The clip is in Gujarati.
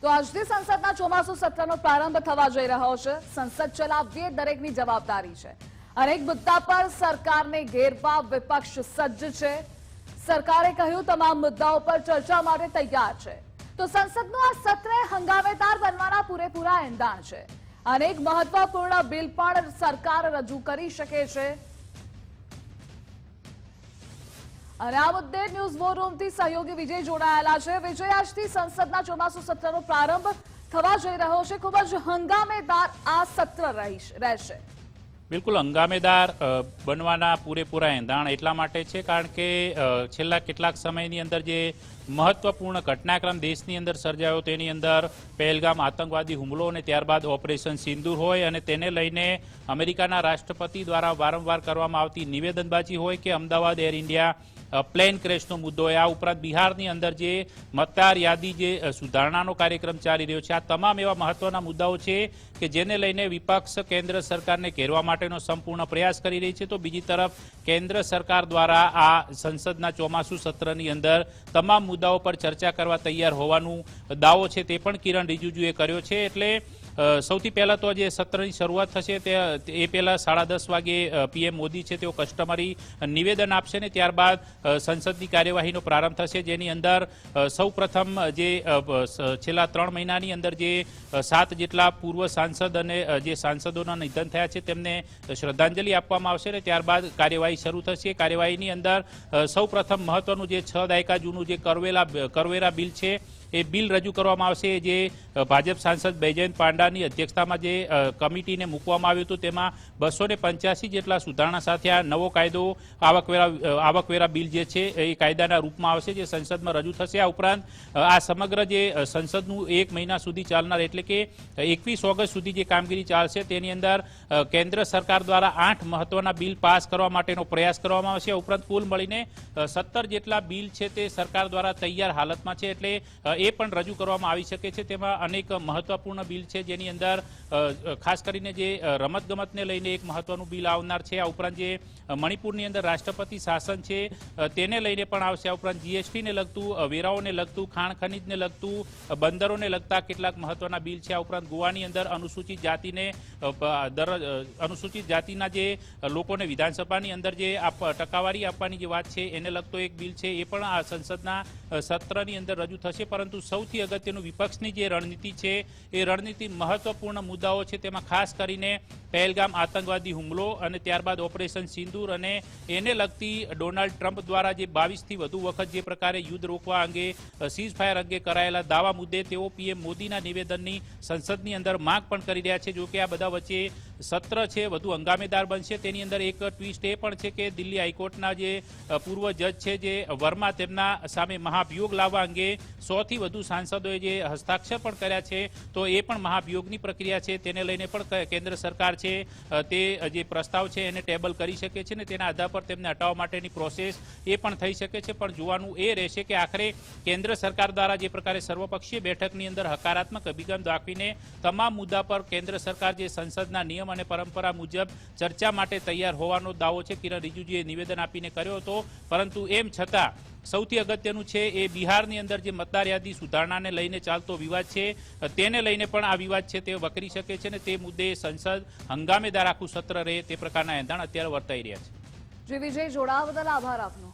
તો આજથી સંસદના ચોમાસુ સત્રનો પ્રારંભ થવા જઈ રહ્યો છે। સંસદ ચલાવવી એ દરેકની જવાબદારી છે। અનેક મુદ્દા પર સરકારને ઘેરવા વિપક્ષ સજ્જ છે। સરકારે કહ્યું તમામ મુદ્દાઓ પર ચર્ચા માટે તૈયાર છે। તો સંસદનું આ સત્ર હંગામેદાર બનવાના પૂરેપૂરા એંધાણ છે। અનેક મહત્વપૂર્ણ બિલ પણ સરકાર રજૂ કરી શકે છે। અને આ મુદ્દે ન્યૂઝ વોર રૂમથી સહયોગી વિજય જોડાયેલા છે। વિજય, આજથી સંસદના ચોમાસુ સત્રનો પ્રારંભ થવા જઈ રહ્યો છે। ખૂબ જ હંગામેદાર આ સત્ર રહેશે। બિલકુલ હંગામેદાર બનવાના પૂરેપૂરા એંધાણ એટલા માટે છે કારણ કે છેલ્લા કેટલાક સમયની અંદર જે મહત્વપૂર્ણ ઘટનાક્રમ દેશની અંદર સર્જાયો તેની અંદર પહેલગામ આતંકવાદી હુમલો અને ત્યારબાદ ઓપરેશન સિંદૂર હોય અને તેને લઈને અમેરિકાના રાષ્ટ્રપતિ દ્વારા વારંવાર કરવામાં આવતી નિવેદનબાજી હોય કે અમદાવાદ એર ઇન્ડિયા પ્લેન ક્રેશનો મુદ્દો હોય, આ ઉપરાંત બિહારની અંદર જે મતદાર યાદી જે સુધારણાનો કાર્યક્રમ ચાલી રહ્યો છે, આ તમામ એવા મહત્વના મુદ્દાઓ છે કે જેને લઈને વિપક્ષ કેન્દ્ર સરકારને ઘેરવા માટેનો સંપૂર્ણ પ્રયાસ કરી રહી છે। તો બીજી તરફ કેન્દ્ર સરકાર દ્વારા આ સંસદના ચોમાસુ સત્રની અંદર તમામ મુદ્દાઓ પર ચર્ચા કરવા તૈયાર હોવાનું દાવો છે તે પણ કિરણ રિજિજુએ કર્યો છે। એટલે સૌથી પહેલા તો જે સત્રની શરૂઆત થશે એ પહેલા 10:30 વાગે પીએમ મોદી છે તેઓ કસ્ટમરી નિવેદન આપશે ને ત્યારબાદ સંસદની કાર્યવાહીનો પ્રારંભ થશે, જેની અંદર સૌ પ્રથમ જે છેલ્લા 3 મહિનાની અંદર જે 7 જેટલા પૂર્વ સાંસદ અને જે સાંસદોના નિધન થયા છે તેમને શ્રદ્ધાંજલિ આપવામાં આવશે ને ત્યારબાદ કાર્યવાહી શરૂ થશે। કાર્યવાહીની અંદર સૌ પ્રથમ મહત્વનું જે 6 દાયકા જૂનું જે કરવેરા બિલ છે એ બિલ રજૂ કરવામાં આવશે। જે ભાજપ સાંસદ બૈજયંત પાંડાની અધ્યક્ષતામાં જે કમિટીને મૂકવામાં આવ્યું હતું તેમાં 285 જેટલા સુધારણા સાથે આ નવો કાયદો આવકવેરા બિલ જે છે એ કાયદાના રૂપમાં આવશે, જે સંસદમાં રજૂ થશે। આ ઉપરાંત આ સમગ્ર જે સંસદનું 1 મહિના સુધી ચાલનાર એટલે કે 21 ઓગસ્ટ સુધી જે કામગીરી ચાલશે તેની અંદર કેન્દ્ર સરકાર દ્વારા 8 મહત્વના બિલ પાસ કરવા માટેનો પ્રયાસ કરવામાં આવશે। ઉપરાંત કુલ મળીને 17 જેટલા બિલ છે તે સરકાર દ્વારા તૈયાર હાલતમાં છે, એટલે એ પણ રજૂ કરવામાં આવી શકે છે। તેમાં અનેક મહત્વપૂર્ણ બિલ છે, જેની અંદર ખાસ કરીને જે રમતગમતને લઈને એક મહત્વનું બિલ આવનાર છે। આ ઉપરાંત જે મણિપુરની અંદર રાષ્ટ્રપતિ શાસન છે તેને લઈને પણ આવશે। આ ઉપરાંત જીએસટીને લગતું, વેરાઓને લગતું, ખાણ ખનીજને લગતું, બંદરોને લગતા કેટલાક મહત્વના બિલ છે। આ ઉપરાંત ગોવાની અંદર અનુસૂચિત જાતિના જે લોકોને વિધાનસભાની અંદર જે ટકાવારી આપવાની જે વાત છે એને લગતો એક બિલ છે, એ પણ આ સંસદના સત્રની અંદર રજૂ થશે। પરંતુ સૌથી અગત્યનું વિપક્ષની જે રણનીતિ છે એ રણનીતિ મહત્વપૂર્ણ મુદ્દાઓ છે, તેમાં ખાસ કરીને પહેલગામ આતંકવાદી હુમલો અને ત્યારબાદ ઓપરેશન સિંદૂર અને એને લગતી ડોનાલ્ડ ટ્રમ્પ દ્વારા જે 22થી વધુ વખત જે પ્રકારે યુદ્ધ રોકવા અંગે, સીઝ ફાયર અંગે કરાયેલા દાવા મુદ્દે તેઓ પીએમ મોદીના નિવેદનની સંસદની અંદર માંગ પણ કરી રહ્યા છે। જો કે આ બધા વચ્ચે સત્ર છે વધુ હંગામેદાર બનશે। તેની અંદર એક ટ્વિસ્ટ એ પણ છે કે દિલ્હી હાઈકોર્ટના જે પૂર્વ જજ છે જે વર્મા, તેમના સામે મહાભિયોગ લાવવા અંગે 100થી વધુ સાંસદોએ જે હસ્તાક્ષર પણ કર્યા છે, તો એ પણ મહાભિયોગની પ્રક્રિયા છે તેને લઈને પણ કેન્દ્ર સરકાર છે તે જે પ્રસ્તાવ છે એને ટેબલ કરી શકે છે ને તેના આધાર પર તેમને હટાવવા માટેની પ્રોસેસ એ પણ થઈ શકે છે। પણ જોવાનું એ રહેશે કે આખરે કેન્દ્ર સરકાર દ્વારા જે પ્રકારે સર્વપક્ષીય બેઠકની અંદર હકારાત્મક અભિગમ દાખવીને તમામ મુદ્દા પર કેન્દ્ર સરકાર જે સંસદના નિયમ અને પરંપરા મુજબ ચર્ચા માટે તૈયાર હોવાનો દાવો છે કિરણ રિજિજુએ નિવેદન આપીને કર્યો હતો। પરંતુ એમ છતાં સૌથી અગત્યનું છે એ બિહારની અંદર જે મતદાર યાદી સુધારણાને લઈને ચાલતો વિવાદ છે તેને લઈને પણ આ વિવાદ છે તે વકરી શકે છે ને તે મુદ્દે સંસદ હંગામેદાર આખું સત્ર રહે તે પ્રકારના એંધાણ અત્યારે વર્તાઈ રહ્યા છે। જે વિજય જોડાવા બદલ આભાર આપનો।